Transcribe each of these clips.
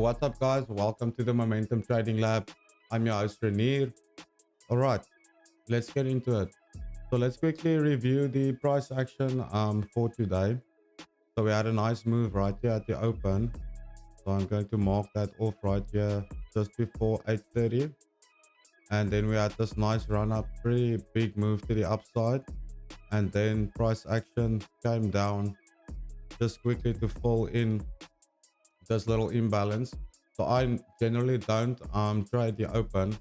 What's up, guys? Welcome to the Momentum Trading Lab. I'm your host, Renier. All right, let's get into it. So let's quickly review the price action for today. So we had a nice move right here at the open. So I'm going to mark that off right here just before 8:30. And then we had this nice run up, pretty big move to the upside. And then price action came down just quickly to fall in this little imbalance. So I generally don't trade the open.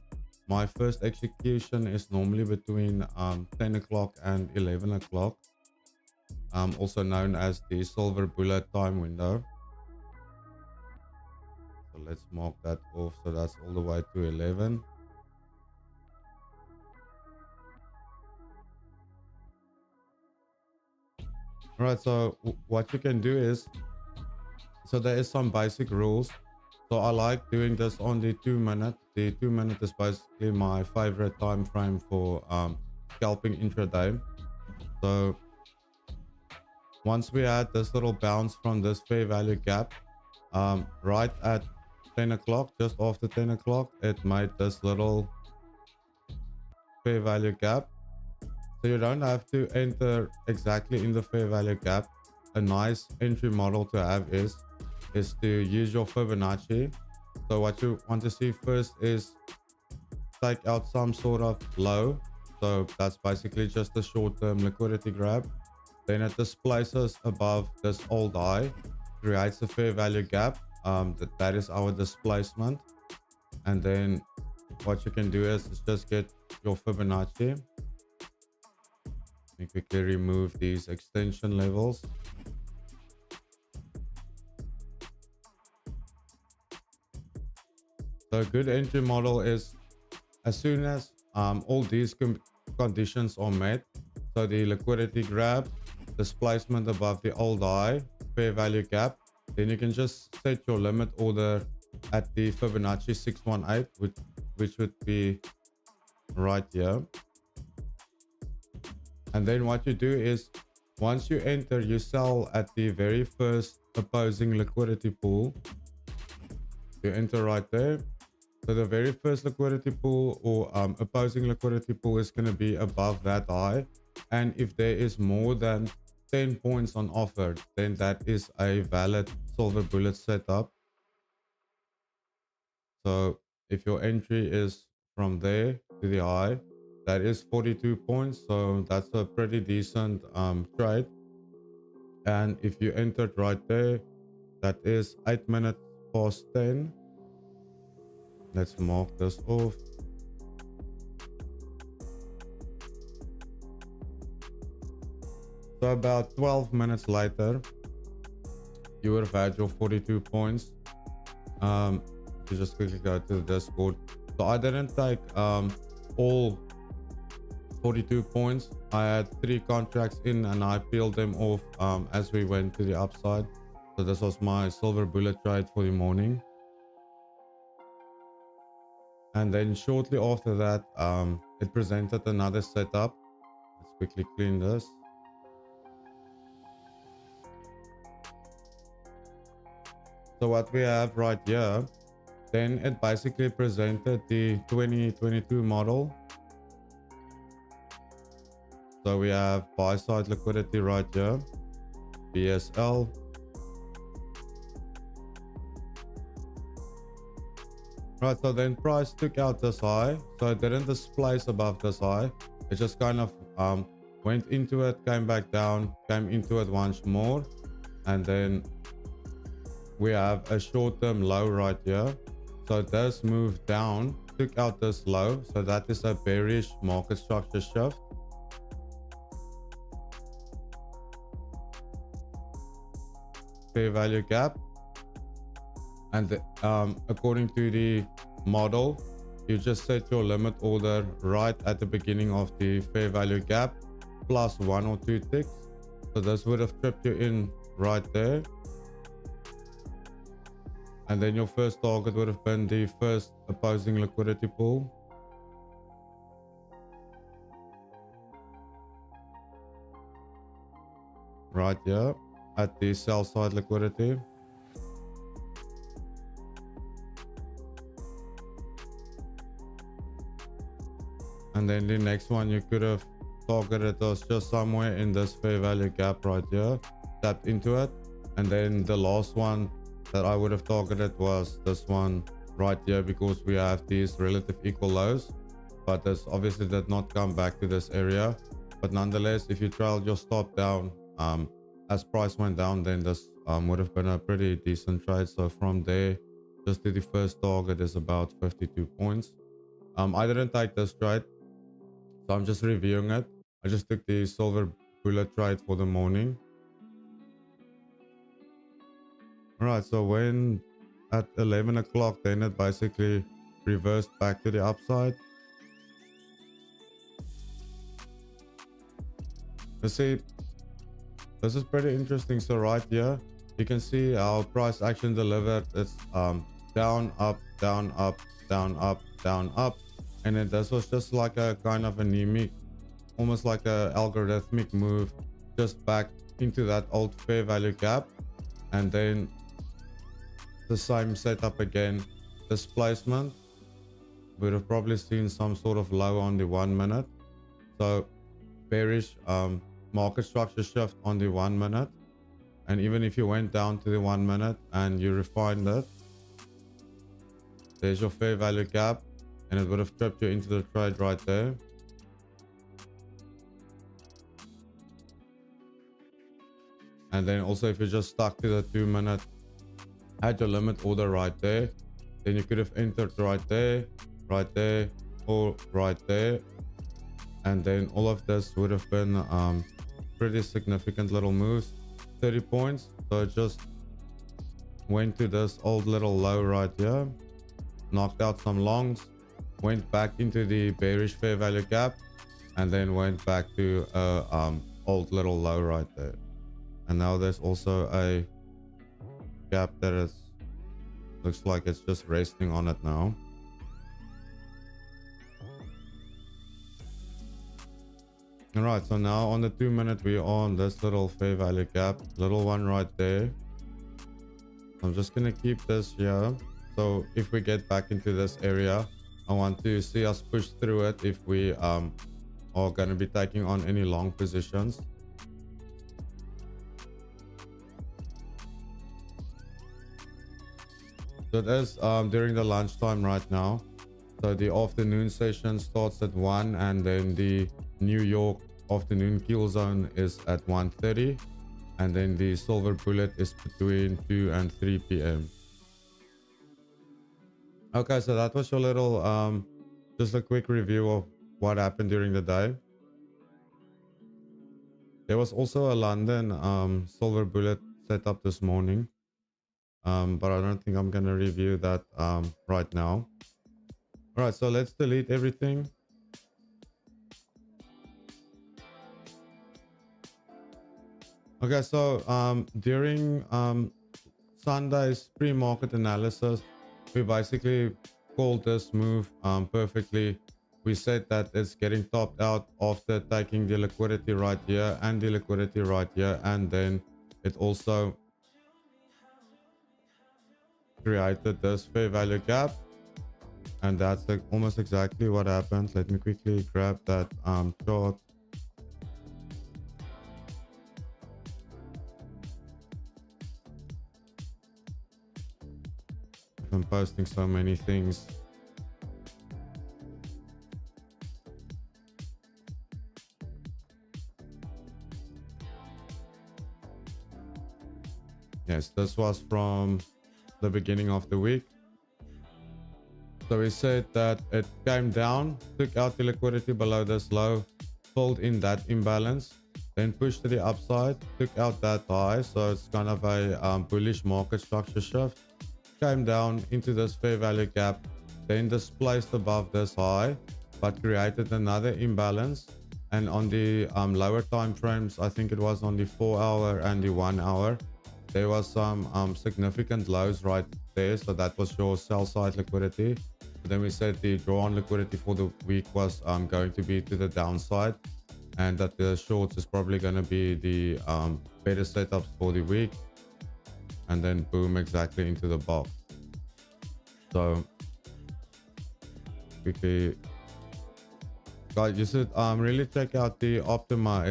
My first execution is normally between 10 o'clock and 11 o'clock, also known as the silver bullet time window. So let's mark that off. So that's all the way to 11. All right, so what you can do is, so there is some basic rules. So I like doing this on the 2 minute. The 2 minute is basically my favorite time frame for scalping intraday. So once we had this little bounce from this fair value gap, right at 10 o'clock, just after 10 o'clock, it made this little fair value gap. So you don't have to enter exactly in the fair value gap. A nice entry model to have is to use your Fibonacci. So what you want to see first is take out some sort of low. So that's basically just a short-term liquidity grab. Then it displaces above this old high, creates a fair value gap. That is our displacement. And then what you can do is just get your Fibonacci. Let me quickly remove these extension levels. So a good entry model is as soon as all these conditions are met. So the liquidity grab, displacement above the old high, fair value gap, then you can just set your limit order at the Fibonacci 618, which would be right here. And then what you do is once you enter, you sell at the very first opposing liquidity pool. You enter right there. So the very first liquidity pool or opposing liquidity pool is going to be above that high. And if there is more than 10 points on offer, then that is a valid silver bullet setup. So if your entry is from there to the high, that is 42 points. So that's a pretty decent trade. And if you entered right there, that is 8 minutes past 10. Let's mark this off. So about 12 minutes later, you would have had your 42 points. To just quickly go to the Discord. So I didn't take all 42 points. I had 3 contracts in and I peeled them off as we went to the upside. So this was my silver bullet trade for the morning. And then shortly after that, it presented another setup. Let's quickly clean this. So what we have right here, then it basically presented the 2022 model. So we have buy side liquidity right here, BSL. Right, so then price took out this high, so it didn't displace above this high. It just kind of went into it, came back down, came into it once more, and then we have a short-term low right here. So this move down, took out this low, so that is a bearish market structure shift. Fair value gap, and according to the model, you just set your limit order right at the beginning of the fair value gap plus 1 or 2 ticks. So this would have tripped you in right there, and then your first target would have been the first opposing liquidity pool. Right here at the sell side liquidity. And then the next one you could have targeted was just somewhere in this fair value gap right here, tapped into it. And then the last one that I would have targeted was this one right here, because we have these relative equal lows, but this obviously did not come back to this area. But nonetheless, if you trailed your stop down as price went down, then this would have been a pretty decent trade. So from there just to the first target is about 52 points. I didn't take this trade, so I'm just reviewing it. I just took the silver bullet trade for the morning. All right, so when at 11 o'clock, then it basically reversed back to the upside. You see, this is pretty interesting. So right here, you can see how price action delivered. It's down, up, down, up, down, up, down, up. And then this was just like a kind of anemic, almost like a algorithmic move, just back into that old fair value gap. And then the same setup again, displacement. Would have probably seen some sort of low on the 1 minute. So bearish market structure shift on the 1 minute. And even if you went down to the 1 minute and you refined it, there's your fair value gap, and it would have tripped you into the trade right there. And then also if you just stuck to the 2 minute, had your limit order right there, then you could have entered right there, or right there. And then all of this would have been pretty significant little moves, 30 points. So it just went to this old little low right here, knocked out some longs, went back into the bearish fair value gap, and then went back to a old little low right there. And now there's also a gap that is looks like it's just resting on it now. All right, so now on the 2 minute, we are on this little fair value gap, little one right there. I'm just gonna keep this here. So if we get back into this area, I want to see us push through it if we are gonna be taking on any long positions. So it is during the lunchtime right now. So the afternoon session starts at 1, and then the New York afternoon kill zone is at 1:30, and then the silver bullet is between 2 and 3 p.m. Okay, so that was your little just a quick review of what happened during the day. There was also a London silver bullet set up this morning, but I don't think I'm gonna review that right now. All right, so let's delete everything. Okay, so during Sunday's pre-market analysis, we basically called this move perfectly. We said that it's getting topped out after taking the liquidity right here and the liquidity right here, and then it also created this fair value gap, and that's like almost exactly what happened. Let me quickly grab that chart. I'm posting so many things. Yes, this was from the beginning of the week. So we said that it came down, took out the liquidity below this low, filled in that imbalance, then pushed to the upside, took out that high. So it's kind of a bullish market structure shift. Came down into this fair value gap, then displaced above this high, but created another imbalance. And on the lower time frames, I think it was on the 4 hour and the 1 hour, there was some significant lows right there. So that was your sell side liquidity. But then we said the draw on liquidity for the week was going to be to the downside, and that the shorts is probably going to be the better setups for the week. And then boom, exactly into the box. So quickly Guys, you should really check out the Optima.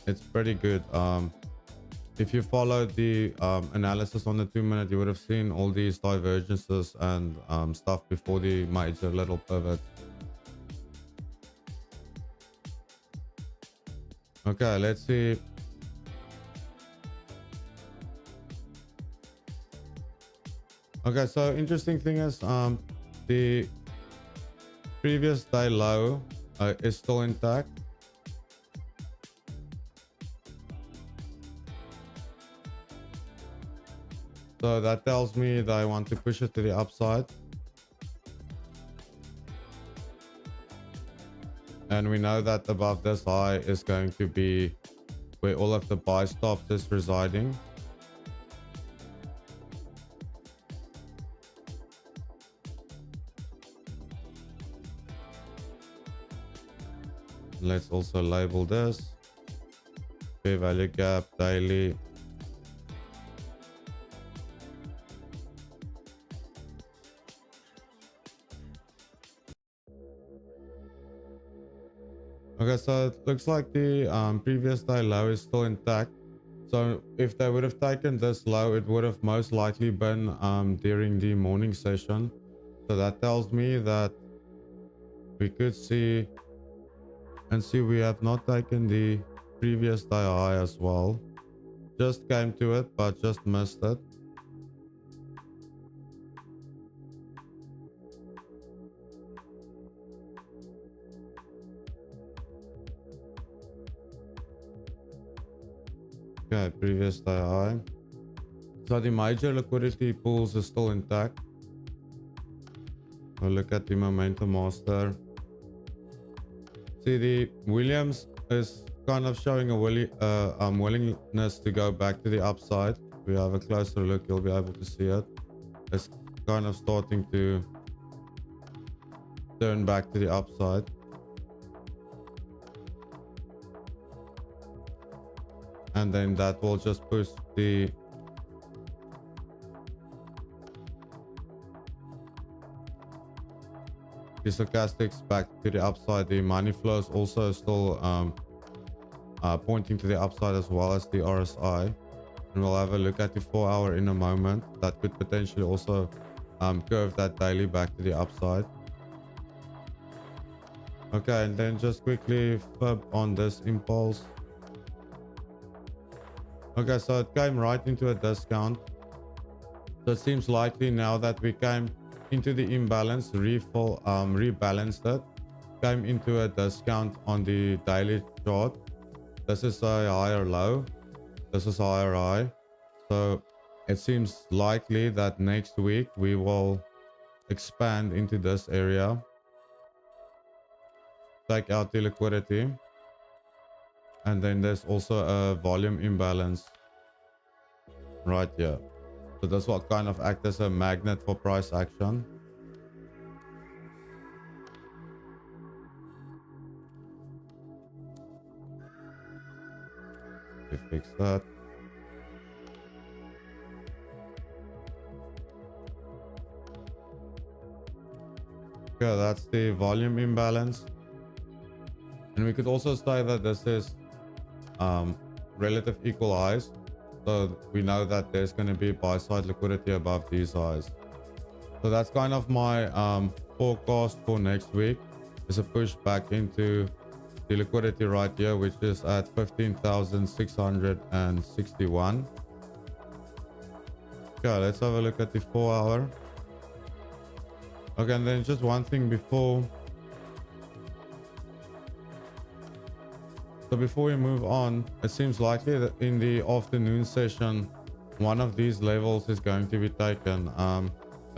It's pretty good. If you followed the analysis on the 2 minute, you would have seen all these divergences and stuff before the major little pivots. Okay, let's see. Okay, so interesting thing is the previous day low is still intact. So that tells me that I want to push it to the upside. And we know that above this high is going to be where all of the buy stops is residing. Let's also label this fair value gap daily. Okay, so it looks like the previous day low is still intact. So if they would have taken this low, it would have most likely been during the morning session. So that tells me that we could see we have not taken the previous day high as well. Just came to it, but just missed it. Okay, previous day high. So the major liquidity pools is still intact. We'll look at the momentum master. See, the Williams is kind of showing a willingness to go back to the upside. If we have a closer look, you'll be able to see it. It's kind of starting to turn back to the upside. And then that will just push the stochastics back to the upside. The money flow is also still pointing to the upside, as well as the RSI. And we'll have a look at the 4-hour in a moment. That could potentially also curve that daily back to the upside. Okay, and then just quickly flip on this impulse. Okay, so it came right into a discount. So it seems likely now that we came into the imbalance, rebalanced it, came into a discount on the daily chart. This is a higher low, this is a higher high. So it seems likely that next week we will expand into this area, take out the liquidity, and then there's also a volume imbalance right here. So this will kind of act as a magnet for price action. We fix that. Okay, that's the volume imbalance. And we could also say that this is relative equal highs. So we know that there's going to be buy side liquidity above these highs. So that's kind of my forecast for next week, is a push back into the liquidity right here, which is at 15,661. Okay, let's have a look at the 4-hour. Okay, and then just one thing before. So before we move on, it seems likely that in the afternoon session, one of these levels is going to be taken. I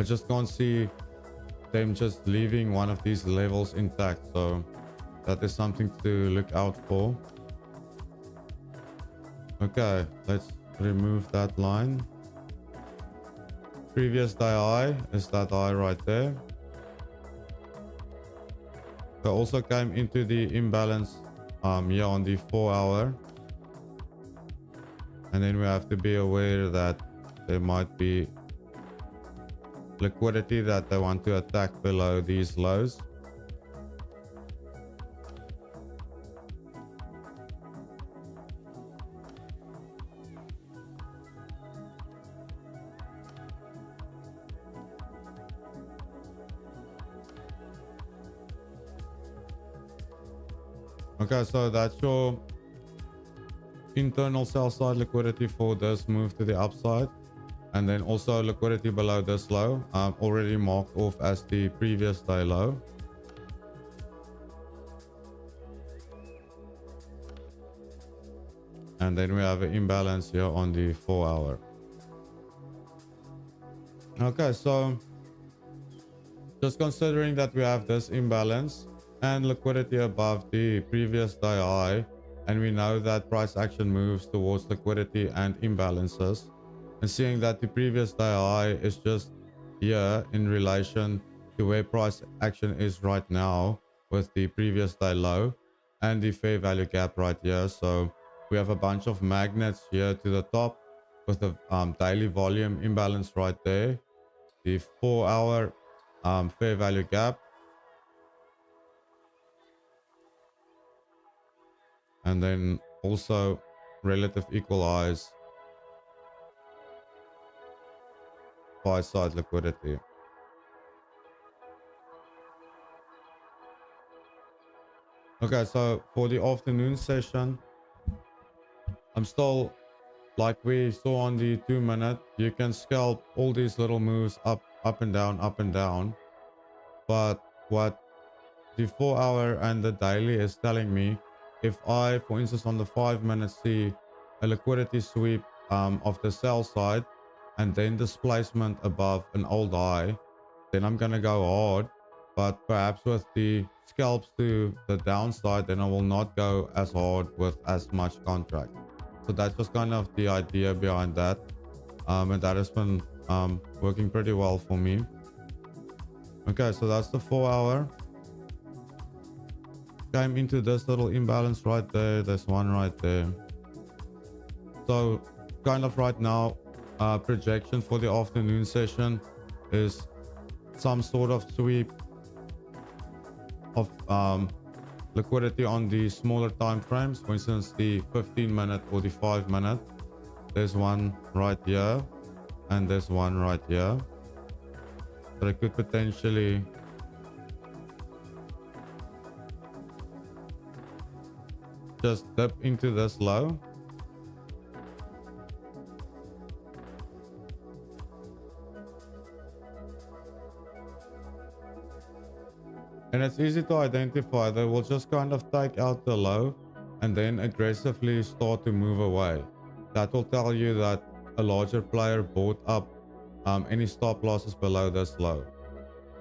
just can't see them just leaving one of these levels intact. So that is something to look out for. Okay, let's remove that line. Previous day high is that high right there. So also came into the imbalance here on the 4-hour. And then we have to be aware that there might be liquidity that they want to attack below these lows. Okay, so that's your internal sell side liquidity for this move to the upside. And then also liquidity below this low, already marked off as the previous day low. And then we have an imbalance here on the 4 hour. Okay, so just considering that we have this imbalance and liquidity above the previous day high, and we know that price action moves towards liquidity and imbalances, and seeing that the previous day high is just here in relation to where price action is right now with the previous day low and the fair value gap right here. So we have a bunch of magnets here to the top with the daily volume imbalance right there, the 4 hour fair value gap, and then also relative equalize buy side liquidity. Okay, so for the afternoon session, I'm still, like we saw on the 2 minute, you can scalp all these little moves up and down, up and down. But what the 4 hour and the daily is telling me, if I, for instance, on the 5 minutes see a liquidity sweep of the sell side and then displacement above an old high, then I'm gonna go hard. But perhaps with the scalps to the downside, then I will not go as hard with as much contract. So that's just kind of the idea behind that, and that has been working pretty well for me. Okay, so that's the 4 hour. Came into this little imbalance right there. There's one right there. So kind of right now, projection for the afternoon session is some sort of sweep of liquidity on the smaller time frames. For instance, the 15 minute or the 5 minute. There's one right here and there's one right here. So I could potentially just dip into this low. And it's easy to identify. They will just kind of take out the low and then aggressively start to move away. That will tell you that a larger player bought up any stop losses below this low.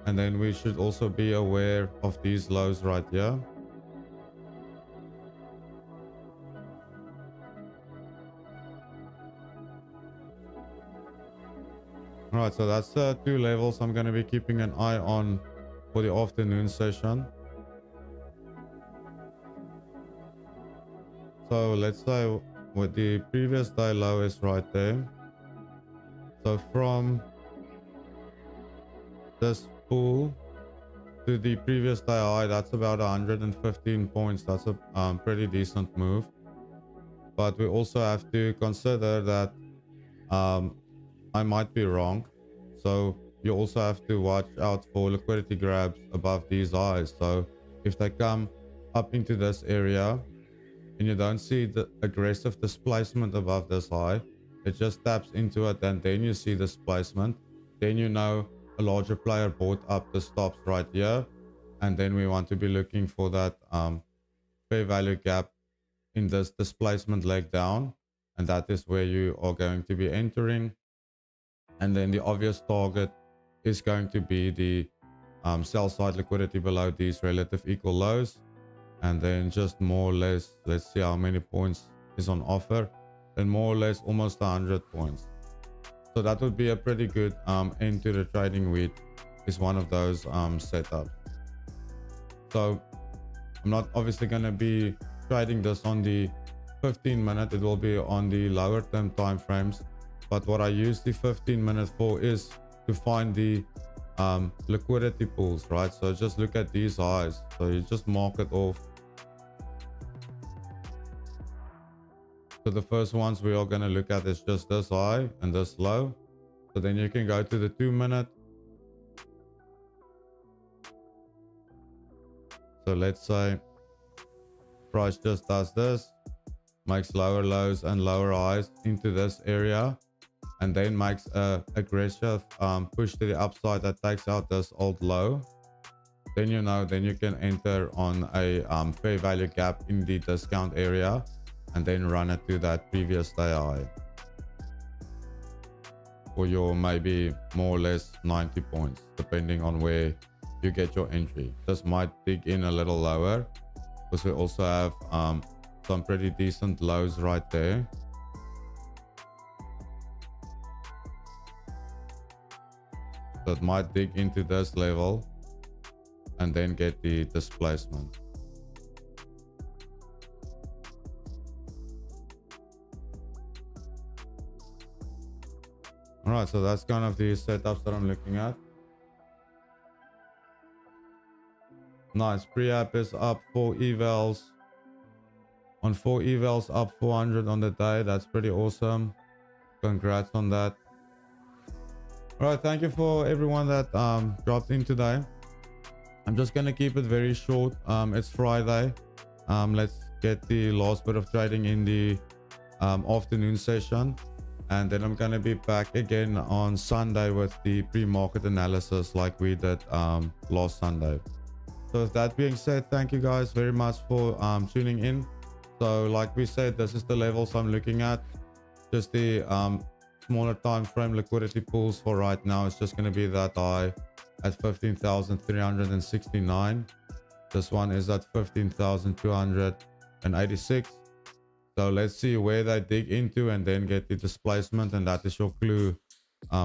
And then we should also be aware of these lows right here. All right, so that's the two levels I'm going to be keeping an eye on for the afternoon session. So let's say what the previous day low is right there. So from this pool to the previous day high, that's about 115 points. That's a pretty decent move. But we also have to consider that I might be wrong. So you also have to watch out for liquidity grabs above these highs. So if they come up into this area and you don't see the aggressive displacement above this high, it just taps into it and then you see displacement, then you know a larger player bought up the stops right here, and then we want to be looking for that fair value gap in this displacement leg down, and that is where you are going to be entering. And then the obvious target is going to be the sell side liquidity below these relative equal lows, and then just more or less, let's see how many points is on offer, and more or less almost 100 points. So that would be a pretty good end to the trading week, is one of those setups. So I'm not obviously going to be trading this on the 15 minute, it will be on the lower term time frames. But what I use the 15 minute for is to find the liquidity pools, right? So just look at these highs. So you just mark it off. So the first ones we are going to look at is just this high and this low. So then you can go to the 2-minute. So let's say price just does this, makes lower lows and lower highs into this area, and then makes a aggressive push to the upside that takes out this old low. Then then you can enter on a fair value gap in the discount area and then run it to that previous day high for your maybe more or less 90 points, depending on where you get your entry. This might dig in a little lower because we also have some pretty decent lows right there. So it might dig into this level and then get the displacement. All right, so that's kind of the setups that I'm looking at. Nice. Pre-app is up 4 evals. On 4 evals, up 400 on the day. That's pretty awesome. Congrats on that. All right, thank you for everyone that dropped in today. I'm just gonna keep it very short. It's Friday. Let's get the last bit of trading in the afternoon session, and then I'm gonna be back again on Sunday with the pre-market analysis like we did last Sunday. So with that being said, thank you guys very much for tuning in. So like we said, this is the levels I'm looking at. Just the smaller time frame liquidity pools for right now. It's just going to be that high at 15,369. This one is at 15,286. So let's see where they dig into and then get the displacement, and that is your clue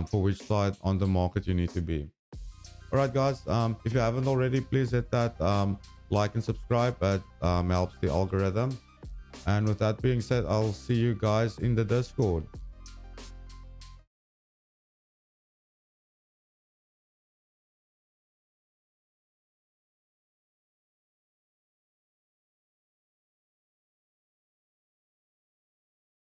for which side on the market you need to be. All right, guys. If you haven't already, please hit that like and subscribe. It helps the algorithm. And with that being said, I'll see you guys in the Discord.